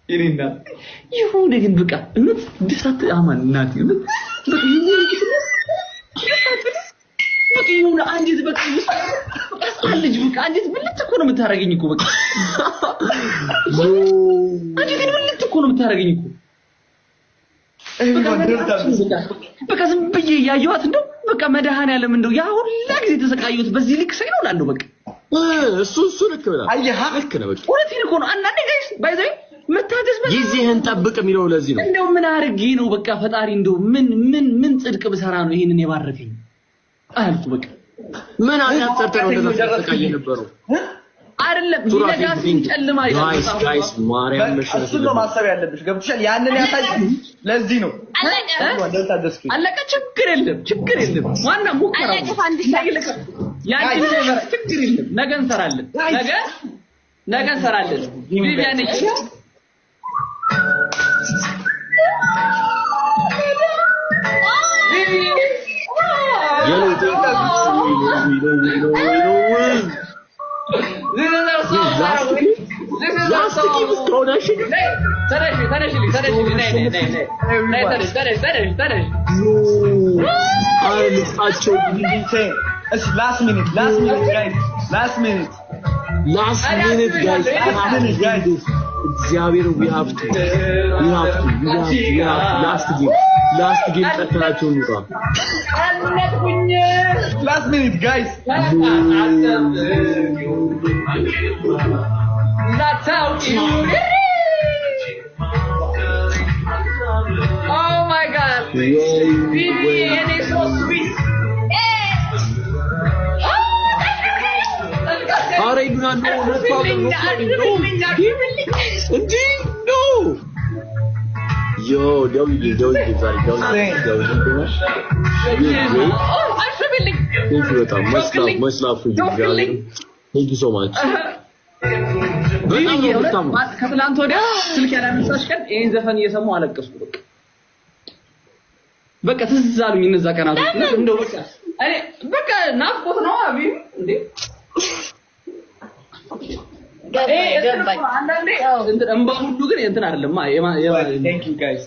ይሪና ይሁን ግን በቃ እውነት ድሳት አማን እናት ይሁን በቃ ይሁን በቃ ይሁን አንዲት በቃ ልጅ በቃ አንዲት ብልት እኮ ነው የምታረገኝ እኮ በቃ አንዲት ብልት እኮ ነው የምታረገኝ እኮ በቃ ዝም ብዬ ያየኋት እንደው በቃ መድኃኒዓለም እንደው ያ ሁላ ጊዜ ተሰቃየሁት በዚህ ልክ ሳይሆን በቃ እሱ ልክ ብላ አየህ ልክ ነው በቃ ወለቴ እኮ ነው አንዳንዴ ጋይስ ባይዘይ መታደስ በቃ ጊዜህን ጠብቅ የሚለው ለዚህ ነው እንደው ምን አርጌ ነው በቃ ፈጣሪ እንደው ምን ጽድቅ በሰራ ነው ይሄንን የባረከኝ አልኩ በቃ ምን አያጠርጥረው እንደተሰቃየ ነበረው አይደለም ይነጋስ ጨለማ ይላል ጋይስ ማርያም እሱ ነው ማሰብ ያለብሽ ገብቶሻል ያንን ያሳይ ለዚህ ነው አለቀ ችግር የለም ዋና ሙከራ ያንቺ ነገር ችግር የለም ነገ እንሰራለን ቪቪያን እቺ Last game is donation. Last minute, guys. Last minute, guys. Xavier, we have to. Last game. Last minute, guys. That's how you Oh my God. Vivian is so sweet. Alright, no problem. No. Yo, don't I'm feeling. Much love for you, darling. Thank you so much. ከትላንት ወዲያ ስልክ ያላነሳሽ ቀን ይሄን ዘፈን እየሰማሁ አለቀስኩ በቃ ትዝ አሉኝ እነዛ ቀናቶች እንደው በቃ ናፍቆት ነው አቢ እንዴ አንዳንዴ እንባ ሁሉ ግን እንትን አይደለም thank you guys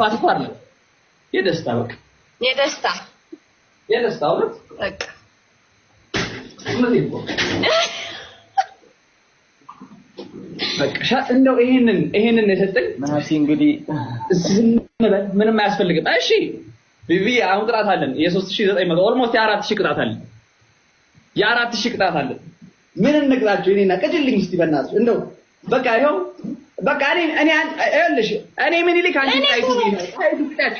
ፓስፖርት የደስታ በቃ የደስታ ወጥ በቃ በቃ እንደው ይሄንን የሰጠኝ ማሲ እንግዲህ ምንም አያስፈልግም እሺ ቪቪ አሁን ቅጣት አለን የ3900 ኦልሞስት የ4000 ቅጣት አለን የ4000 ቅጣት አለን ምን እንቅጣቸው እኔና ቀጅልኝ እስቲ በእናትሽ እንደው በቃ ይሄው በቃ እኔ ይኸውልሽ እኔ ምን ይልክ አንቺ ታይቱ